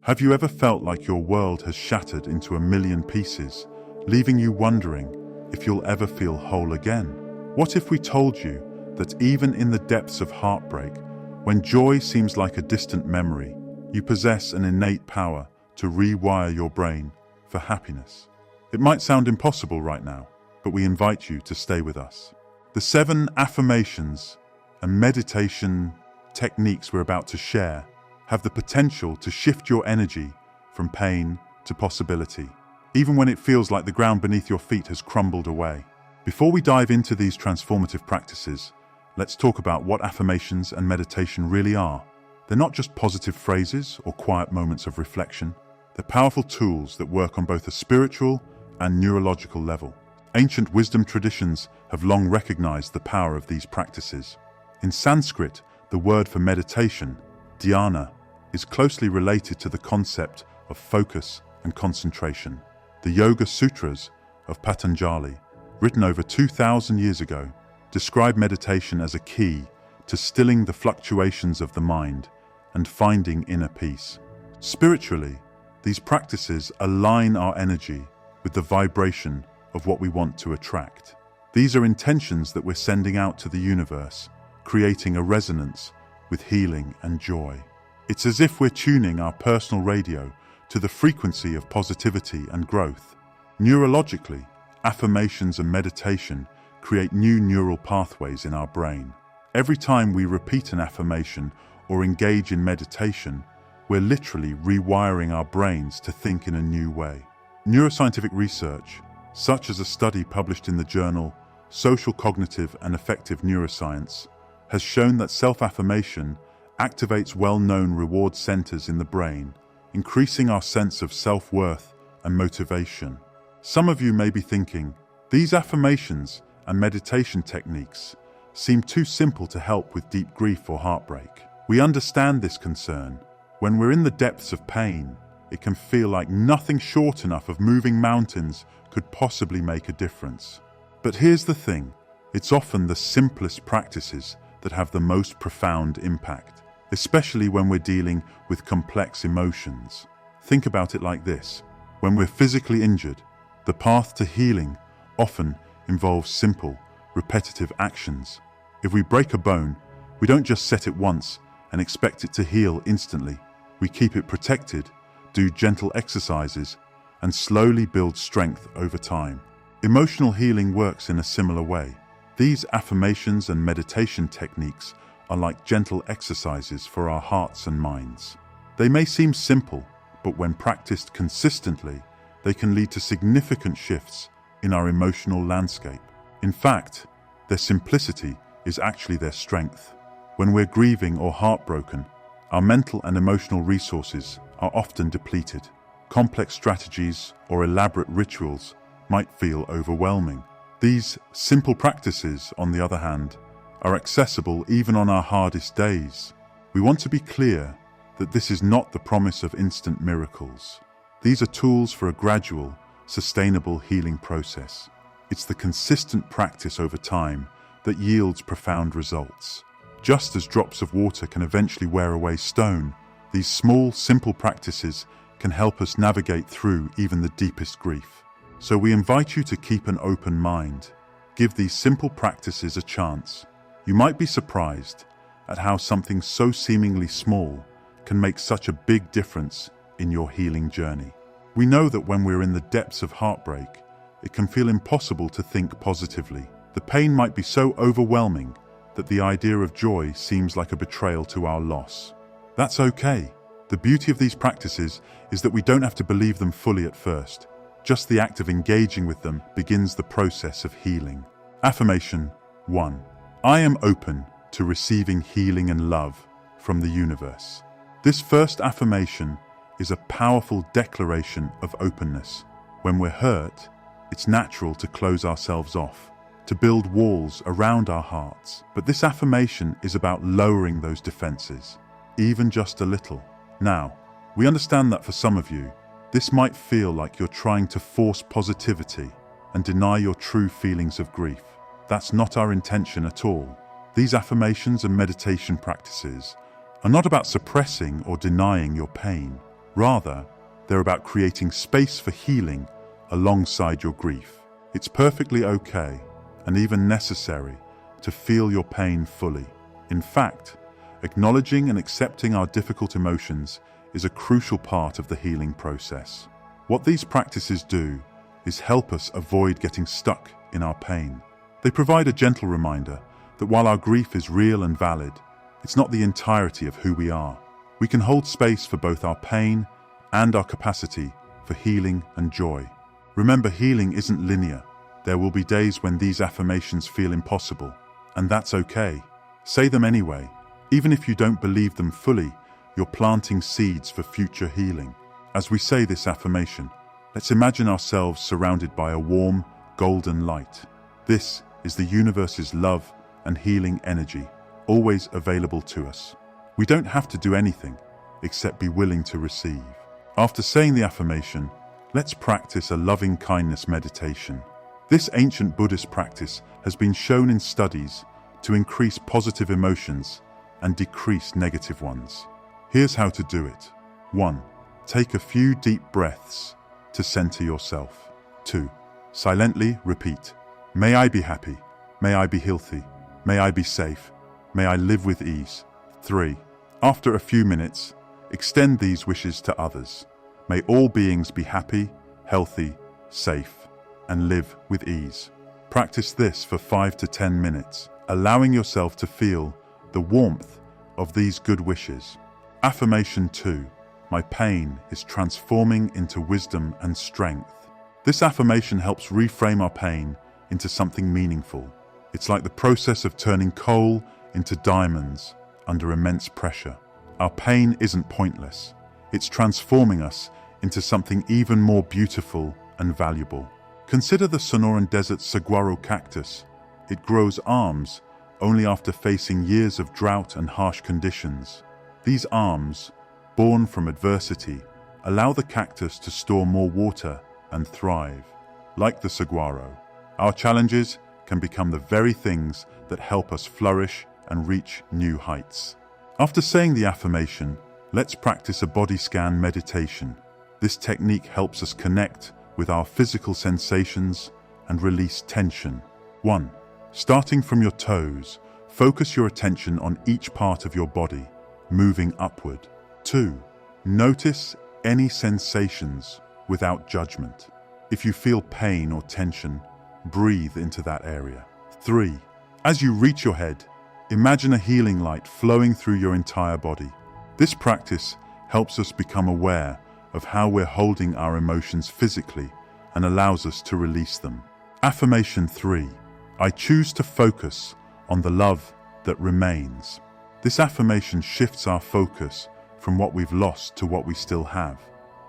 Have you ever felt like your world has shattered into a million pieces, leaving you wondering if you'll ever feel whole again? What if we told you that even in the depths of heartbreak, when joy seems like a distant memory, you possess an innate power to rewire your brain for happiness? It might sound impossible right now, but we invite you to stay with us. The 7 affirmations and meditation techniques we're about to share have the potential to shift your energy from pain to possibility, even when it feels like the ground beneath your feet has crumbled away. Before we dive into these transformative practices, let's talk about what affirmations and meditation really are. They're not just positive phrases or quiet moments of reflection. They're powerful tools that work on both a spiritual and neurological level. Ancient wisdom traditions have long recognized the power of these practices. In Sanskrit, the word for meditation, dhyana, is closely related to the concept of focus and concentration. The Yoga Sutras of Patanjali, written over 2,000 years ago, describe meditation as a key to stilling the fluctuations of the mind and finding inner peace. Spiritually, these practices align our energy with the vibration of what we want to attract. These are intentions that we're sending out to the universe, creating a resonance with healing and joy. It's as if we're tuning our personal radio to the frequency of positivity and growth. Neurologically, affirmations and meditation create new neural pathways in our brain. Every time we repeat an affirmation or engage in meditation, we're literally rewiring our brains to think in a new way. Neuroscientific research, such as a study published in the journal Social Cognitive and Affective Neuroscience, has shown that self-affirmation activates well-known reward centers in the brain, increasing our sense of self-worth and motivation. Some of you may be thinking, these affirmations and meditation techniques seem too simple to help with deep grief or heartbreak. We understand this concern. When we're in the depths of pain, it can feel like nothing short enough of moving mountains could possibly make a difference. But here's the thing, it's often the simplest practices that have the most profound impact, especially when we're dealing with complex emotions. Think about it like this. When we're physically injured, the path to healing often involves simple, repetitive actions. If we break a bone, we don't just set it once and expect it to heal instantly. We keep it protected, do gentle exercises, and slowly build strength over time. Emotional healing works in a similar way. These affirmations and meditation techniques are like gentle exercises for our hearts and minds. They may seem simple, but when practiced consistently, they can lead to significant shifts in our emotional landscape. In fact, their simplicity is actually their strength. When we're grieving or heartbroken, our mental and emotional resources are often depleted. Complex strategies or elaborate rituals might feel overwhelming. These simple practices, on the other hand, are accessible even on our hardest days. We want to be clear that this is not the promise of instant miracles. These are tools for a gradual, sustainable healing process. It's the consistent practice over time that yields profound results. Just as drops of water can eventually wear away stone, these small, simple practices can help us navigate through even the deepest grief. So we invite you to keep an open mind. Give these simple practices a chance. You might be surprised at how something so seemingly small can make such a big difference in your healing journey. We know that when we're in the depths of heartbreak, it can feel impossible to think positively. The pain might be so overwhelming that the idea of joy seems like a betrayal to our loss. That's okay. The beauty of these practices is that we don't have to believe them fully at first. Just the act of engaging with them begins the process of healing. Affirmation 1. I am open to receiving healing and love from the universe. This first affirmation is a powerful declaration of openness. When we're hurt, it's natural to close ourselves off, to build walls around our hearts. But this affirmation is about lowering those defenses, even just a little. Now, we understand that for some of you, this might feel like you're trying to force positivity and deny your true feelings of grief. That's not our intention at all. These affirmations and meditation practices are not about suppressing or denying your pain. Rather, they're about creating space for healing alongside your grief. It's perfectly okay, and even necessary, to feel your pain fully. In fact, acknowledging and accepting our difficult emotions is a crucial part of the healing process. What these practices do is help us avoid getting stuck in our pain. They provide a gentle reminder that while our grief is real and valid, it's not the entirety of who we are. We can hold space for both our pain and our capacity for healing and joy. Remember, healing isn't linear. There will be days when these affirmations feel impossible, and that's okay. Say them anyway. Even if you don't believe them fully, you're planting seeds for future healing. As we say this affirmation, let's imagine ourselves surrounded by a warm, golden light. This is the universe's love and healing energy, always available to us. We don't have to do anything except be willing to receive. After saying the affirmation, let's practice a loving kindness meditation. This ancient Buddhist practice has been shown in studies to increase positive emotions and decrease negative ones. Here's how to do it. 1. Take a few deep breaths to center yourself. 2. Silently repeat, "May I be happy. May I be healthy. May I be safe. May I live with ease." 3. After a few minutes, extend these wishes to others. May all beings be happy, healthy, safe, and live with ease. Practice this for 5 to 10 minutes, allowing yourself to feel the warmth of these good wishes. Affirmation 2. My pain is transforming into wisdom and strength. This affirmation helps reframe our pain into something meaningful. It's like the process of turning coal into diamonds under immense pressure. Our pain isn't pointless. It's transforming us into something even more beautiful and valuable. Consider the Sonoran Desert's saguaro cactus. It grows arms only after facing years of drought and harsh conditions. These arms, born from adversity, allow the cactus to store more water and thrive. Like the saguaro, our challenges can become the very things that help us flourish and reach new heights. After saying the affirmation, let's practice a body scan meditation. This technique helps us connect with our physical sensations and release tension. 1. Starting from your toes, focus your attention on each part of your body, moving upward. 2. Notice any sensations without judgment. If you feel pain or tension, breathe into that area. 3. As you reach your head, imagine a healing light flowing through your entire body. This practice helps us become aware of how we're holding our emotions physically and allows us to release them. Affirmation 3. I choose to focus on the love that remains. This affirmation shifts our focus from what we've lost to what we still have.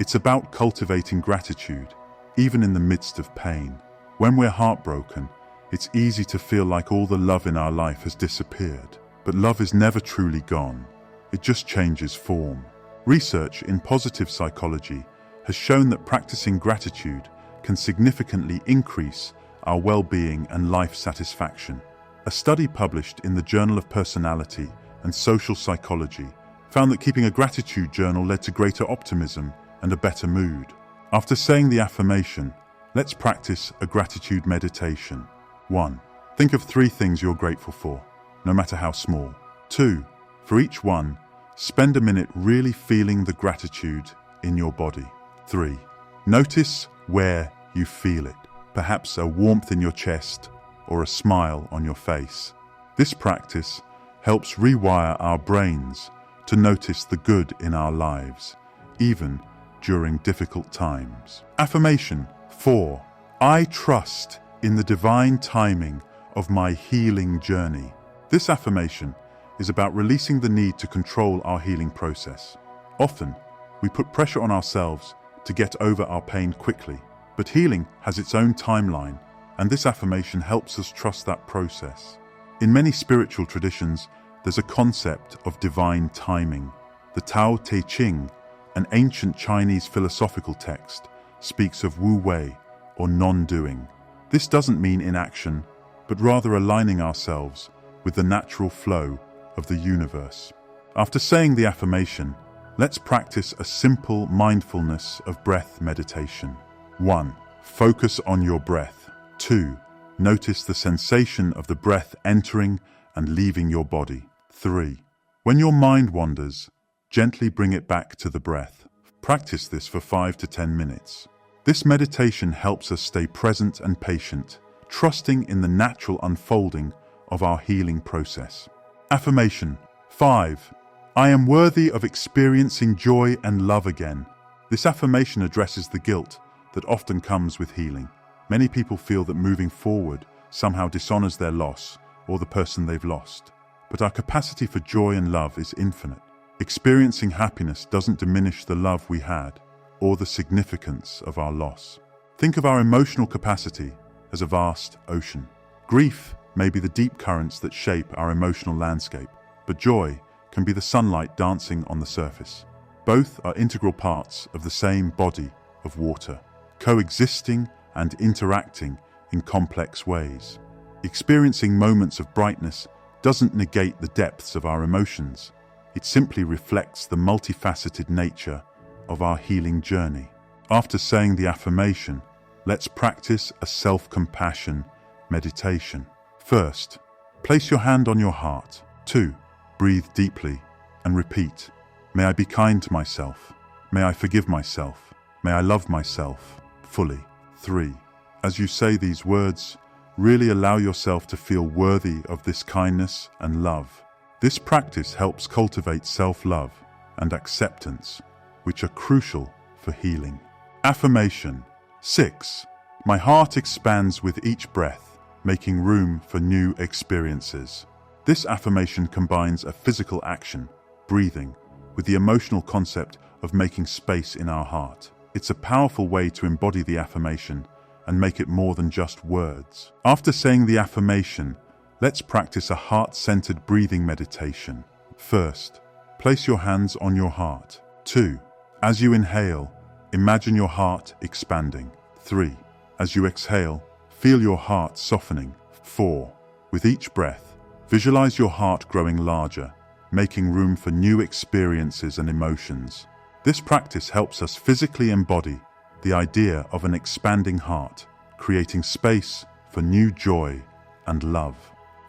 It's about cultivating gratitude, even in the midst of pain. When we're heartbroken, it's easy to feel like all the love in our life has disappeared. But love is never truly gone. It just changes form. Research in positive psychology has shown that practicing gratitude can significantly increase our well-being and life satisfaction. A study published in the Journal of Personality and Social Psychology found that keeping a gratitude journal led to greater optimism and a better mood. After saying the affirmation, let's practice a gratitude meditation. 1. Think of 3 things you're grateful for, no matter how small. 2. For each one, spend a minute really feeling the gratitude in your body. 3. Notice where you feel it, perhaps a warmth in your chest or a smile on your face. This practice helps rewire our brains to notice the good in our lives, even during difficult times. Affirmation 4. I trust in the divine timing of my healing journey. This affirmation is about releasing the need to control our healing process. Often, we put pressure on ourselves to get over our pain quickly, but healing has its own timeline, and this affirmation helps us trust that process. In many spiritual traditions, there's a concept of divine timing. The Tao Te Ching, an ancient Chinese philosophical text, speaks of wu wei, or non-doing. This doesn't mean inaction, but rather aligning ourselves with the natural flow of the universe. After saying the affirmation, let's practice a simple mindfulness of breath meditation. 1. Focus on your breath. 2. Notice the sensation of the breath entering and leaving your body. 3. When your mind wanders, gently bring it back to the breath. Practice this for 5 to 10 minutes. This meditation helps us stay present and patient, trusting in the natural unfolding of our healing process. Affirmation 5. I am worthy of experiencing joy and love again. This affirmation addresses the guilt that often comes with healing. Many people feel that moving forward somehow dishonors their loss or the person they've lost. But our capacity for joy and love is infinite. Experiencing happiness doesn't diminish the love we had or the significance of our loss. Think of our emotional capacity as a vast ocean. Grief may be the deep currents that shape our emotional landscape, but joy can be the sunlight dancing on the surface. Both are integral parts of the same body of water, coexisting and interacting in complex ways. Experiencing moments of brightness doesn't negate the depths of our emotions. It simply reflects the multifaceted nature of our healing journey. After saying the affirmation, let's practice a self-compassion meditation. First, place your hand on your heart. 2. Breathe deeply and repeat, may I be kind to myself. May I forgive myself. May I love myself fully. 3. As you say these words, really allow yourself to feel worthy of this kindness and love. This practice helps cultivate self-love and acceptance, which are crucial for healing. Affirmation 6. My heart expands with each breath, making room for new experiences. This affirmation combines a physical action, breathing, with the emotional concept of making space in our heart. It's a powerful way to embody the affirmation and make it more than just words. After saying the affirmation, let's practice a heart-centered breathing meditation. First, place your hands on your heart. 2. As you inhale, imagine your heart expanding. 3. As you exhale, feel your heart softening. 4. With each breath, visualize your heart growing larger, making room for new experiences and emotions. This practice helps us physically embody the idea of an expanding heart, creating space for new joy and love.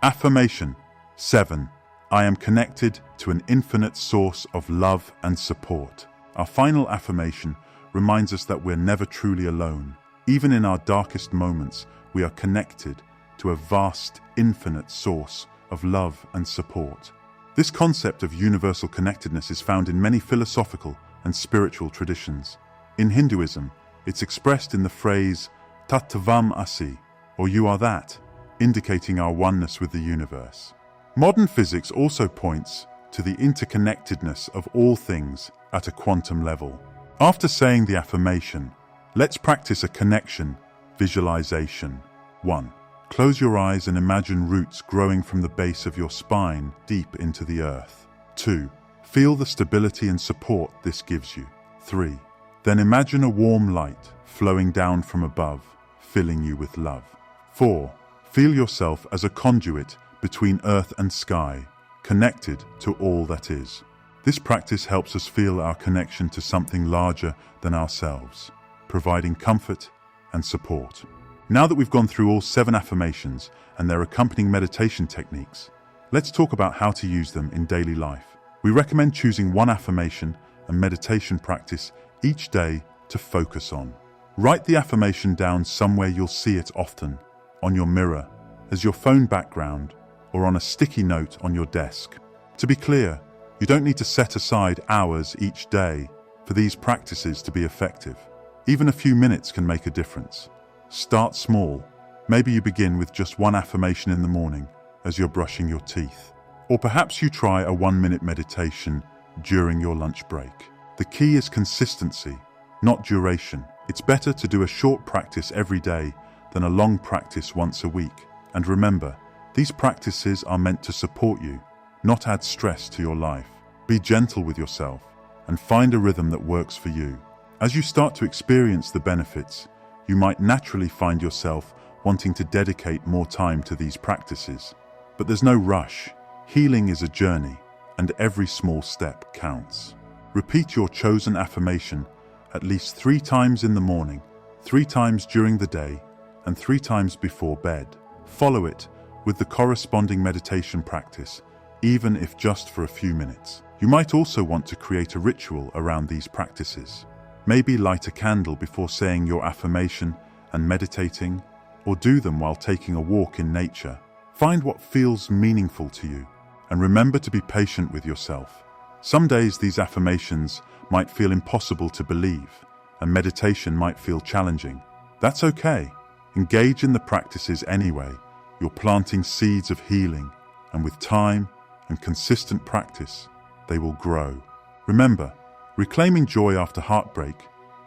Affirmation 7. I am connected to an infinite source of love and support. Our final affirmation reminds us that we're never truly alone. Even in our darkest moments, we are connected to a vast, infinite source of love and support. This concept of universal connectedness is found in many philosophical and spiritual traditions. In Hinduism, it's expressed in the phrase Tattvam Asi, or you are that, indicating our oneness with the universe. Modern physics also points to the interconnectedness of all things at a quantum level. After saying the affirmation, let's practice a connection visualization. 1. Close your eyes and imagine roots growing from the base of your spine deep into the earth. 2. Feel the stability and support this gives you. 3. Then imagine a warm light flowing down from above, filling you with love. 4. Feel yourself as a conduit between earth and sky, connected to all that is. This practice helps us feel our connection to something larger than ourselves, providing comfort and support. Now that we've gone through all 7 affirmations and their accompanying meditation techniques, let's talk about how to use them in daily life. We recommend choosing one affirmation and meditation practice each day to focus on. Write the affirmation down somewhere you'll see it often, on your mirror, as your phone background, or on a sticky note on your desk. To be clear, you don't need to set aside hours each day for these practices to be effective. Even a few minutes can make a difference. Start small. Maybe you begin with just one affirmation in the morning as you're brushing your teeth. Or perhaps you try a 1-minute meditation during your lunch break. The key is consistency, not duration. It's better to do a short practice every day than a long practice once a week. And remember, these practices are meant to support you, not add stress to your life. Be gentle with yourself and find a rhythm that works for you. As you start to experience the benefits, you might naturally find yourself wanting to dedicate more time to these practices. But there's no rush. Healing is a journey, and every small step counts. Repeat your chosen affirmation at least 3 times in the morning, 3 times during the day, and 3 times before bed. Follow it with the corresponding meditation practice, even if just for a few minutes. You might also want to create a ritual around these practices. Maybe light a candle before saying your affirmation and meditating, or do them while taking a walk in nature. Find what feels meaningful to you, and remember to be patient with yourself. Some days these affirmations might feel impossible to believe, and meditation might feel challenging. That's okay. Engage in the practices anyway. You're planting seeds of healing, and with time and consistent practice, they will grow. Remember, reclaiming joy after heartbreak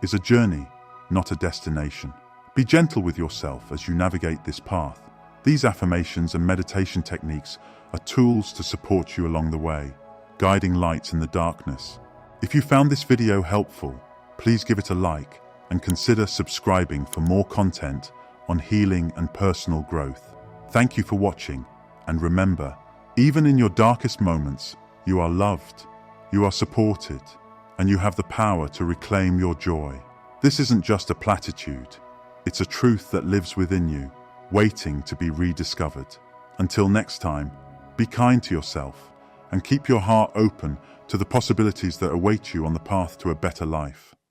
is a journey, not a destination. Be gentle with yourself as you navigate this path. These affirmations and meditation techniques are tools to support you along the way, guiding lights in the darkness. If you found this video helpful, please give it a like and consider subscribing for more content on healing and personal growth. Thank you for watching, and remember, even in your darkest moments, you are loved, you are supported, and you have the power to reclaim your joy. This isn't just a platitude, it's a truth that lives within you, waiting to be rediscovered. Until next time, be kind to yourself and keep your heart open to the possibilities that await you on the path to a better life.